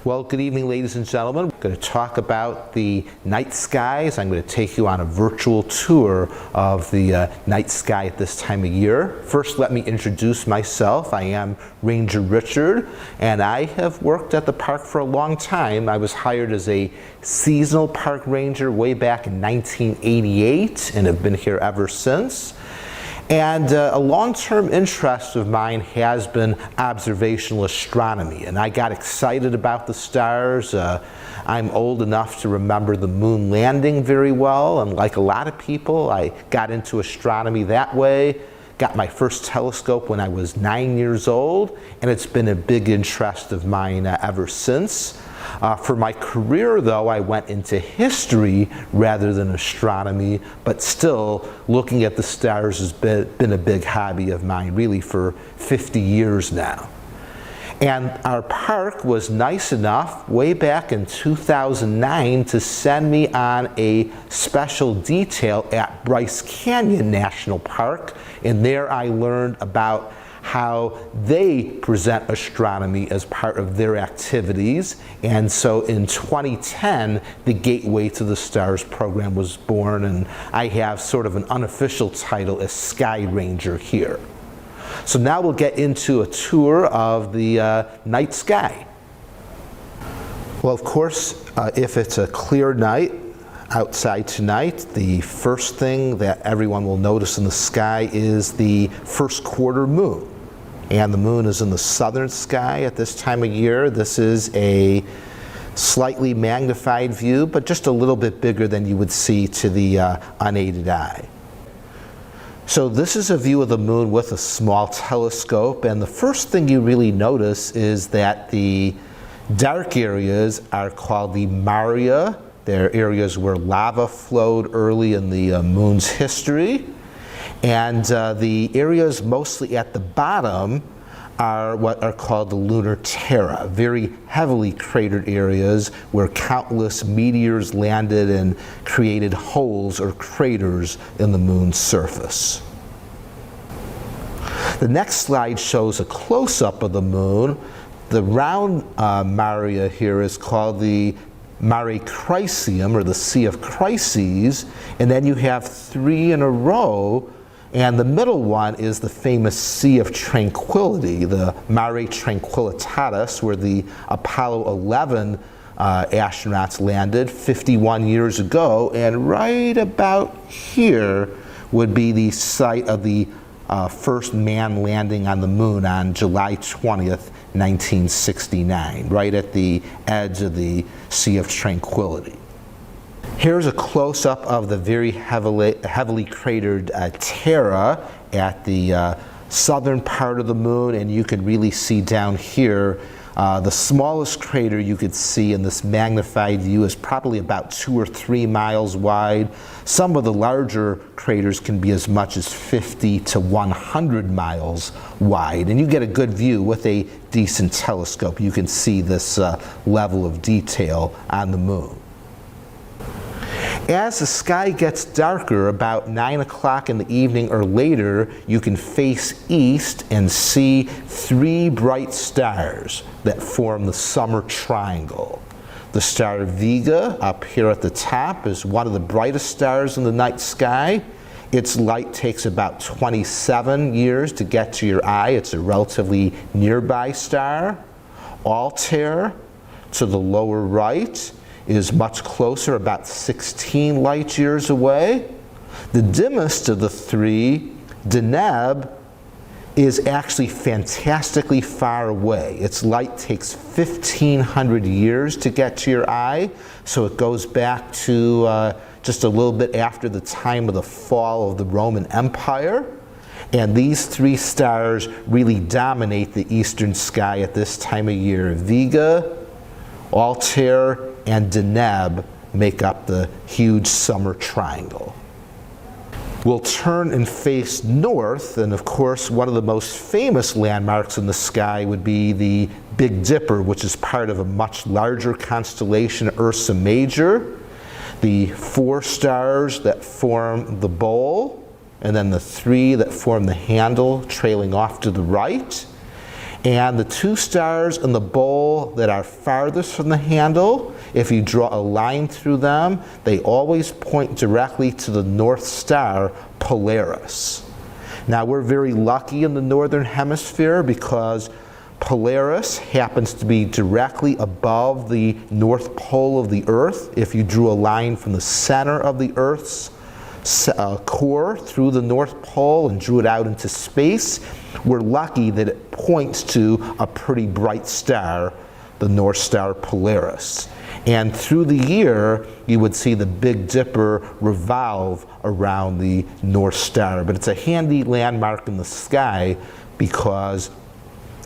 Well, good evening, ladies and gentlemen. I'm going to talk about the night skies. I'm going to take you on a virtual tour of the night sky at this time of year. First, let me introduce myself. I am Ranger Richard, and I have worked at the park for a long time. I was hired as a seasonal park ranger way back in 1988 and have been here ever since. And a long-term interest of mine has been observational astronomy, and I got excited about the stars. I'm old enough to remember the moon landing very well, and like a lot of people, I got into astronomy that way. Got my first telescope when I was 9 years old, and it's been a big interest of mine ever since. For my career, though, I went into history rather than astronomy, but still, looking at the stars has been a big hobby of mine, really, for 50 years now. And our park was nice enough way back in 2009 to send me on a special detail at Bryce Canyon National Park, and there I learned about how they present astronomy as part of their activities. And so in 2010, the Gateway to the Stars program was born, and I have sort of an unofficial title as Sky Ranger here. So now we'll get into a tour of the night sky. Well, of course, if it's a clear night outside tonight, the first thing that everyone will notice in the sky is the first quarter moon. And the moon is in the southern sky at this time of year. This is a slightly magnified view, but just a little bit bigger than you would see to the unaided eye. So this is a view of the moon with a small telescope, and the first thing you really notice is that the dark areas are called the Maria. They're areas where lava flowed early in the moon's history. And the areas mostly at the bottom are what are called the lunar terra, very heavily cratered areas where countless meteors landed and created holes or craters in the moon's surface. The next slide shows a close-up of the moon. The round Maria here is called the Mare Crisium, or the Sea of Crises, and then you have three in a row. And the middle one is the famous Sea of Tranquility, the Mare Tranquillitatis, where the Apollo 11 astronauts landed 51 years ago. And right about here would be the site of the first man landing on the moon on July 20th, 1969, right at the edge of the Sea of Tranquility. Here's a close-up of the very heavily cratered Terra at the southern part of the moon, and you can really see down here the smallest crater you could see in this magnified view is probably about 2 or 3 miles wide. Some of the larger craters can be as much as 50 to 100 miles wide, and you get a good view with a decent telescope. You can see this level of detail on the moon. As the sky gets darker, about 9 o'clock in the evening or later, you can face east and see 3 bright stars that form the summer triangle. The star Vega, up here at the top, is one of the brightest stars in the night sky. Its light takes about 27 years to get to your eye. It's a relatively nearby star. Altair, to the lower right, is much closer, about 16 light years away. The dimmest of the 3, Deneb, is actually fantastically far away. Its light takes 1,500 years to get to your eye, so it goes back to just a little bit after the time of the fall of the Roman Empire. And these 3 stars really dominate the eastern sky at this time of year. Vega, Altair, and Deneb make up the huge summer triangle. We'll turn and face north, and of course one of the most famous landmarks in the sky would be the Big Dipper, which is part of a much larger constellation, Ursa Major. The 4 stars that form the bowl, and then the 3 that form the handle trailing off to the right. And the two stars in the bowl that are farthest from the handle, if you draw a line through them, they always point directly to the North Star, Polaris. Now, we're very lucky in the Northern Hemisphere because Polaris happens to be directly above the North Pole of the Earth. If you drew a line from the center of the Earth's core through the North Pole and drew it out into space, we're lucky that it points to a pretty bright star, the North Star Polaris. And through the year, you would see the Big Dipper revolve around the North Star. But it's a handy landmark in the sky because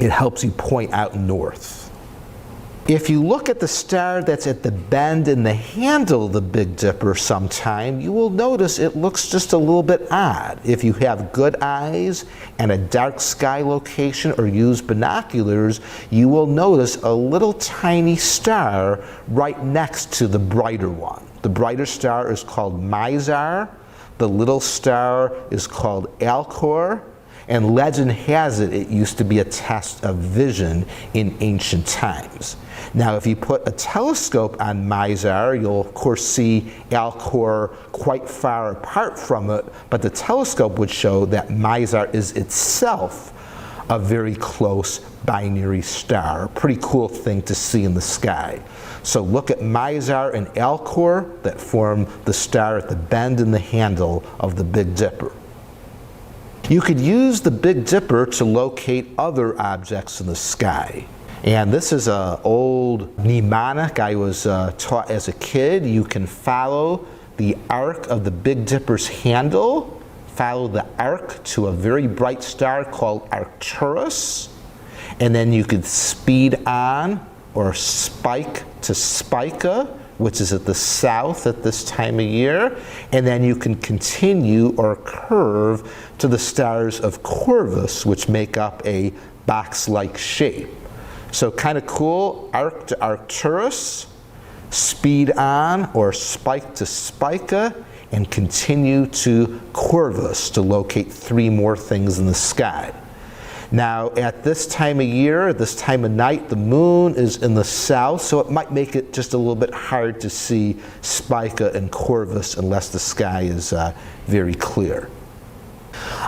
it helps you point out north. If you look at the star that's at the bend in the handle of the Big Dipper sometime, you will notice it looks just a little bit odd. If you have good eyes and a dark sky location or use binoculars, you will notice a little tiny star right next to the brighter one. The brighter star is called Mizar. The little star is called Alcor. And legend has it, it used to be a test of vision in ancient times. Now, if you put a telescope on Mizar, you'll of course see Alcor quite far apart from it, but the telescope would show that Mizar is itself a very close binary star. A pretty cool thing to see in the sky. So look at Mizar and Alcor that form the star at the bend in the handle of the Big Dipper. You could use the Big Dipper to locate other objects in the sky. And this is an old mnemonic I was taught as a kid. You can follow the arc of the Big Dipper's handle, follow the arc to a very bright star called Arcturus, and then you could speed on or spike to Spica, which is at the south at this time of year, and then you can continue or curve to the stars of Corvus, which make up a box-like shape. So kind of cool, arc to Arcturus, speed on or spike to Spica, and continue to Corvus to locate three more things in the sky. Now, at this time of year, this time of night, the moon is in the south, so it might make it just a little bit hard to see Spica and Corvus unless the sky is very clear.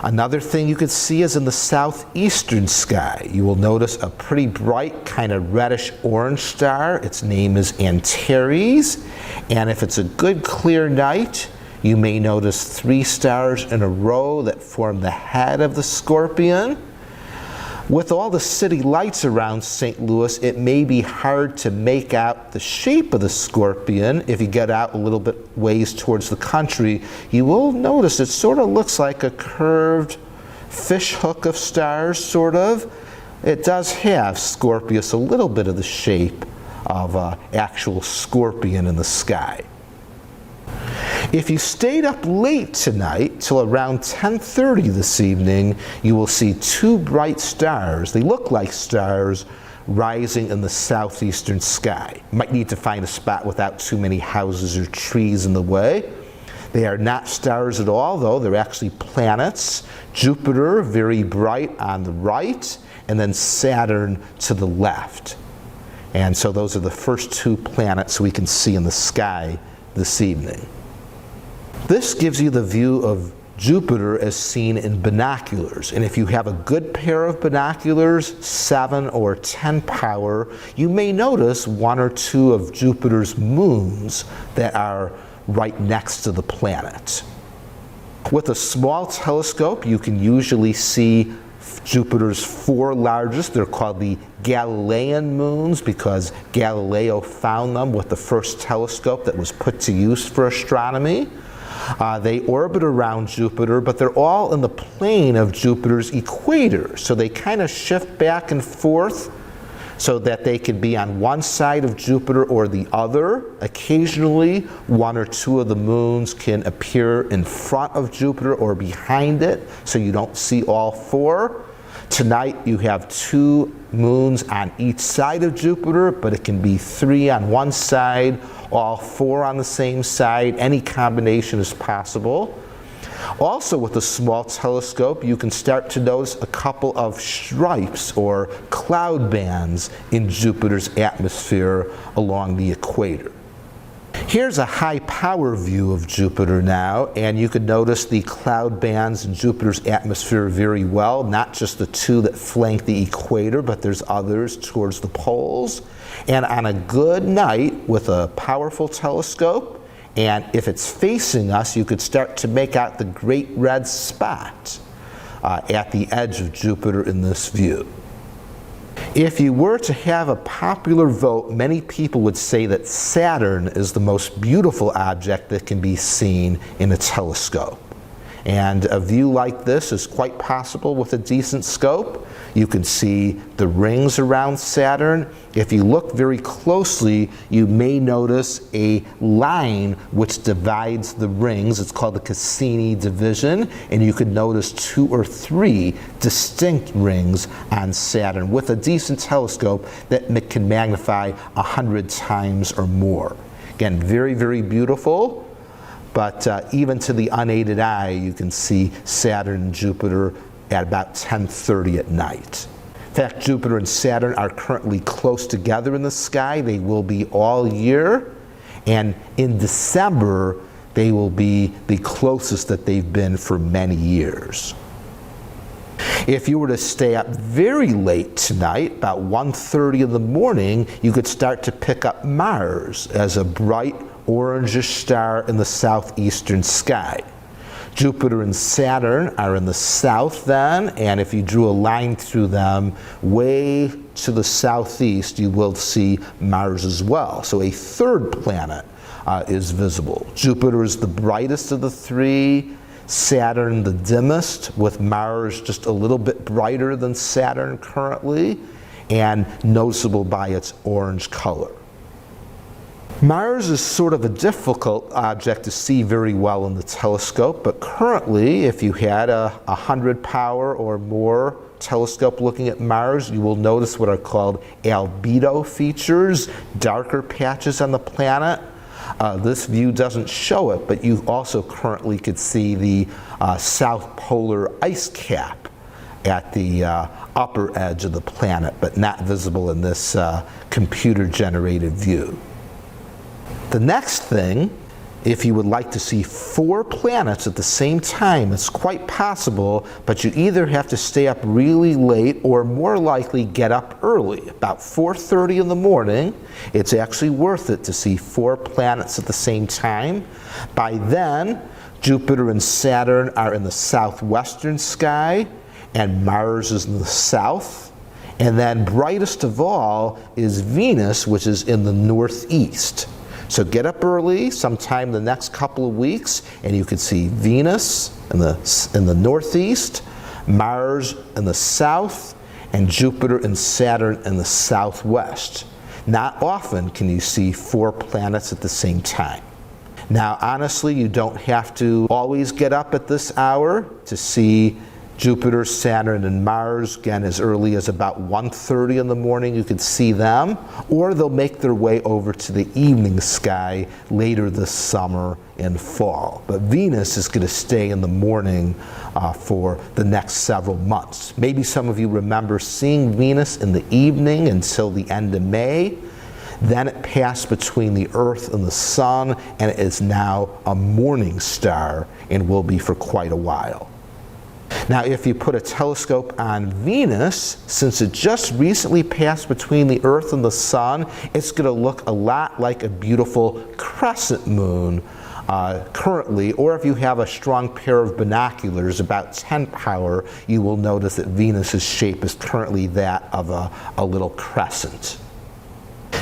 Another thing you could see is in the southeastern sky. You will notice a pretty bright, kind of reddish-orange star. Its name is Antares, and if it's a good clear night, you may notice three stars in a row that form the head of the Scorpion. With all the city lights around St. Louis, it may be hard to make out the shape of the Scorpion. If you get out a little bit ways towards the country, you will notice it sort of looks like a curved fish hook of stars, sort of. It does have, Scorpius, a little bit of the shape of an actual scorpion in the sky. If you stayed up late tonight, till around 10:30 this evening, you will see two bright stars. They look like stars rising in the southeastern sky. You might need to find a spot without too many houses or trees in the way. They are not stars at all, though. They're actually planets. Jupiter, very bright on the right, and then Saturn to the left. And so those are the first two planets we can see in the sky this evening. This gives you the view of Jupiter as seen in binoculars. And if you have a good pair of binoculars, 7 or 10 power, you may notice one or two of Jupiter's moons that are right next to the planet. With a small telescope, you can usually see Jupiter's four largest. They're called the Galilean moons because Galileo found them with the first telescope that was put to use for astronomy. They orbit around Jupiter, but they're all in the plane of Jupiter's equator. So they kind of shift back and forth so that they can be on one side of Jupiter or the other. Occasionally, one or two of the moons can appear in front of Jupiter or behind it, so you don't see all four. Tonight, you have two moons on each side of Jupiter, but it can be three on one side, all four on the same side. Any combination is possible. Also, with a small telescope, you can start to notice a couple of stripes or cloud bands in Jupiter's atmosphere along the equator. Here's a high power view of Jupiter now, and you can notice the cloud bands in Jupiter's atmosphere very well, not just the two that flank the equator, but there's others towards the poles. And on a good night with a powerful telescope, and if it's facing us, you could start to make out the great red spot at the edge of Jupiter in this view. If you were to have a popular vote, many people would say that Saturn is the most beautiful object that can be seen in a telescope. And a view like this is quite possible with a decent scope. You can see the rings around Saturn. If you look very closely, you may notice a line which divides the rings. It's called the Cassini division, and you can notice 2 or 3 distinct rings on Saturn with a decent telescope that can magnify 100 times or more. Again, very, very beautiful. But even to the unaided eye, you can see Saturn and Jupiter at about 10:30 at night. In fact, Jupiter and Saturn are currently close together in the sky. They will be all year. And in December, they will be the closest that they've been for many years. If you were to stay up very late tonight, about 1:30 in the morning, you could start to pick up Mars as a bright orangish star in the southeastern sky. Jupiter and Saturn are in the south then, and if you drew a line through them way to the southeast, you will see Mars as well. So a third planet is visible. Jupiter is the brightest of the 3, Saturn the dimmest, with Mars just a little bit brighter than Saturn currently, and noticeable by its orange color. Mars is sort of a difficult object to see very well in the telescope, but currently, if you had a 100 power or more telescope looking at Mars, you will notice what are called albedo features, darker patches on the planet. This view doesn't show it, but you also currently could see the south polar ice cap at the upper edge of the planet, but not visible in this computer-generated view. The next thing, if you would like to see 4 planets at the same time, it's quite possible, but you either have to stay up really late or more likely get up early, about 4:30 in the morning. It's actually worth it to see 4 planets at the same time. By then, Jupiter and Saturn are in the southwestern sky, and Mars is in the south. And then brightest of all is Venus, which is in the northeast. So get up early sometime the next couple of weeks, and you can see Venus in the northeast, Mars in the south, and Jupiter and Saturn in the southwest. Not often can you see 4 planets at the same time. Now, honestly, you don't have to always get up at this hour to see Jupiter, Saturn, and Mars. Again, as early as about 1:30 in the morning, you could see them, or they'll make their way over to the evening sky later this summer and fall. But Venus is going to stay in the morning for the next several months. Maybe some of you remember seeing Venus in the evening until the end of May. Then it passed between the Earth and the Sun, and it is now a morning star and will be for quite a while. Now, if you put a telescope on Venus, since it just recently passed between the Earth and the Sun, it's going to look a lot like a beautiful crescent moon currently, or if you have a strong pair of binoculars, about 10 power, you will notice that Venus's shape is currently that of a little crescent.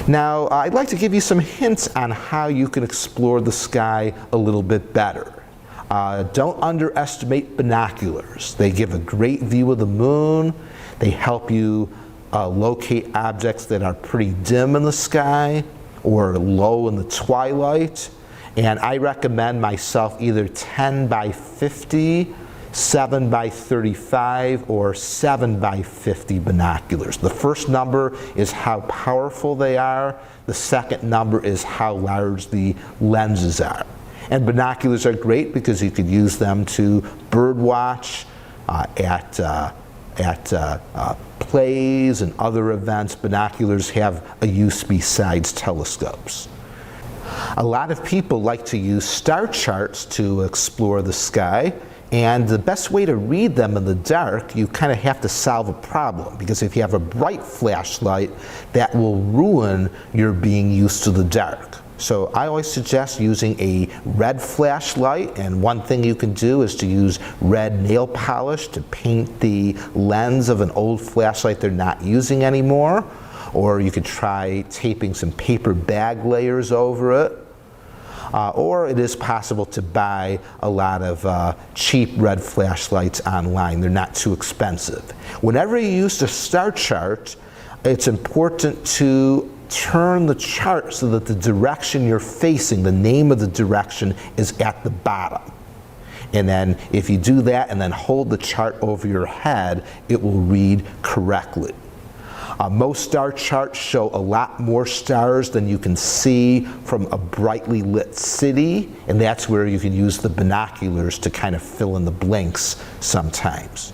Now, I'd like to give you some hints on how you can explore the sky a little bit better. Don't underestimate binoculars. They give a great view of the moon. They help you locate objects that are pretty dim in the sky or low in the twilight. And I recommend myself either 10 by 50, 7 by 35, or 7 by 50 binoculars. The first number is how powerful they are. The second number is how large the lenses are. And binoculars are great because you could use them to bird watch at plays and other events. Binoculars have a use besides telescopes. A lot of people like to use star charts to explore the sky, and the best way to read them in the dark, you kind of have to solve a problem, because if you have a bright flashlight, that will ruin your being used to the dark. So I always suggest using a red flashlight, and one thing you can do is to use red nail polish to paint the lens of an old flashlight they're not using anymore, or you could try taping some paper bag layers over it. Or it is possible to buy a lot of cheap red flashlights online. They're not too expensive. Whenever you use the star chart, it's important to turn the chart so that the direction you're facing, the name of the direction, is at the bottom. And then if you do that and then hold the chart over your head, it will read correctly. Most star charts show a lot more stars than you can see from a brightly lit city, and that's where you can use the binoculars to kind of fill in the blanks sometimes.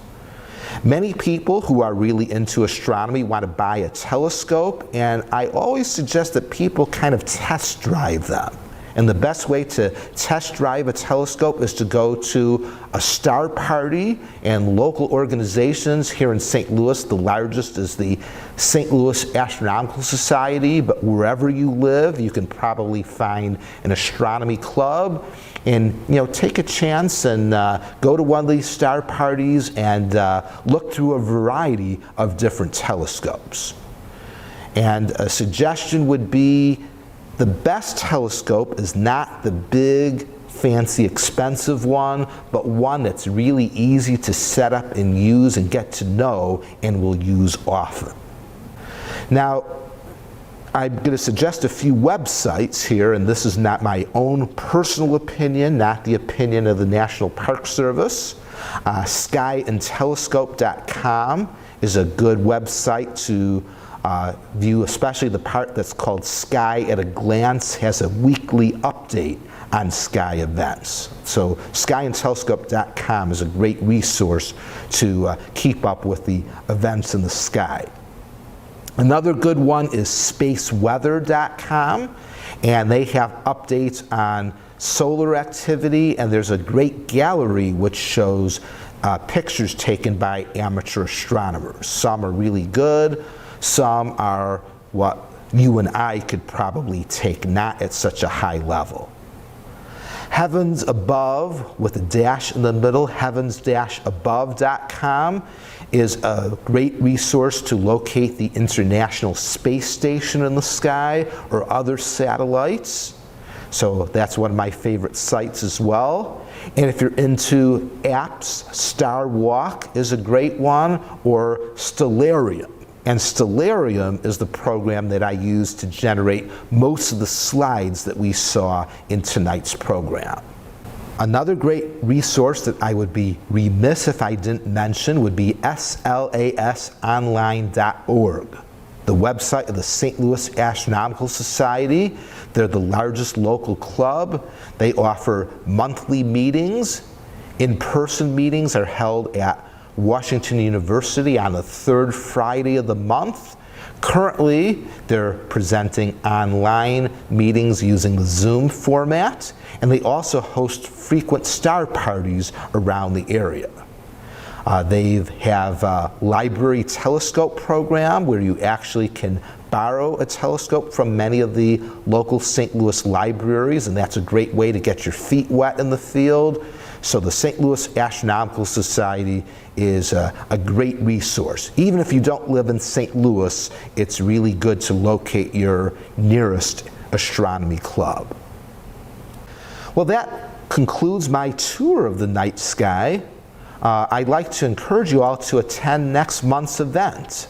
Many people who are really into astronomy want to buy a telescope, and I always suggest that people kind of test drive them. And the best way to test drive a telescope is to go to a star party, and local organizations here in St. Louis. The largest is the St. Louis Astronomical Society, but wherever you live, you can probably find an astronomy club. And take a chance and go to one of these star parties and look through a variety of different telescopes. And a suggestion would be, the best telescope is not the big, fancy, expensive one, but one that's really easy to set up and use and get to know and will use often. Now, I'm going to suggest a few websites here, and this is not my own personal opinion, not the opinion of the National Park Service. Skyandtelescope.com is a good website to view, especially the part that's called Sky at a Glance, has a weekly update on sky events. So skyandtelescope.com is a great resource to keep up with the events in the sky. Another good one is spaceweather.com, and they have updates on solar activity, and there's a great gallery which shows pictures taken by amateur astronomers. Some are really good. Some are what you and I could probably take, not at such a high level. Heavens Above, with a dash in the middle, heavens-above.com, is a great resource to locate the International Space Station in the sky or other satellites. So that's one of my favorite sites as well. And if you're into apps, Star Walk is a great one, or Stellarium. And Stellarium is the program that I use to generate most of the slides that we saw in tonight's program. Another great resource that I would be remiss if I didn't mention would be slasonline.org, the website of the St. Louis Astronomical Society. They're the largest local club. They offer monthly meetings. In-person meetings are held at Washington University on the third Friday of the month. Currently, they're presenting online meetings using the Zoom format, and they also host frequent star parties around the area. They have a library telescope program where you actually can borrow a telescope from many of the local St. Louis libraries, and that's a great way to get your feet wet in the field. So the St. Louis Astronomical Society is a great resource. Even if you don't live in St. Louis, it's really good to locate your nearest astronomy club. Well, that concludes my tour of the night sky. I'd like to encourage you all to attend next month's event.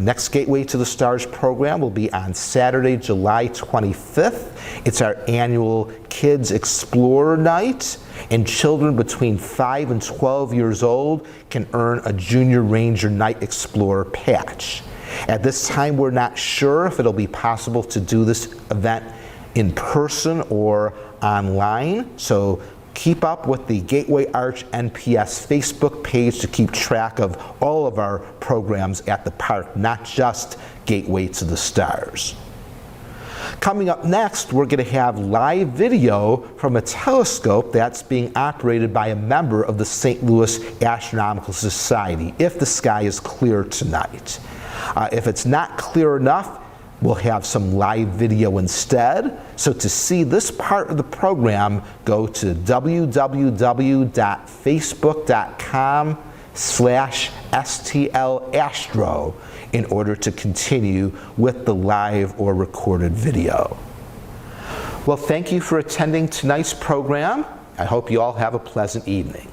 Next Gateway to the Stars program will be on Saturday, July 25th. It's our annual Kids Explorer Night, and children between 5 and 12 years old can earn a Junior Ranger Night Explorer patch. At this time, we're not sure if it'll be possible to do this event in person or online. So keep up with the Gateway Arch NPS Facebook page to keep track of all of our programs at the park, not just Gateway to the Stars. Coming up next, we're going to have live video from a telescope that's being operated by a member of the St. Louis Astronomical Society, if the sky is clear tonight. If it's not clear enough, we'll have some live video instead. So to see this part of the program, go to www.facebook.com/STLastro in order to continue with the live or recorded video. Well, thank you for attending tonight's program. I hope you all have a pleasant evening.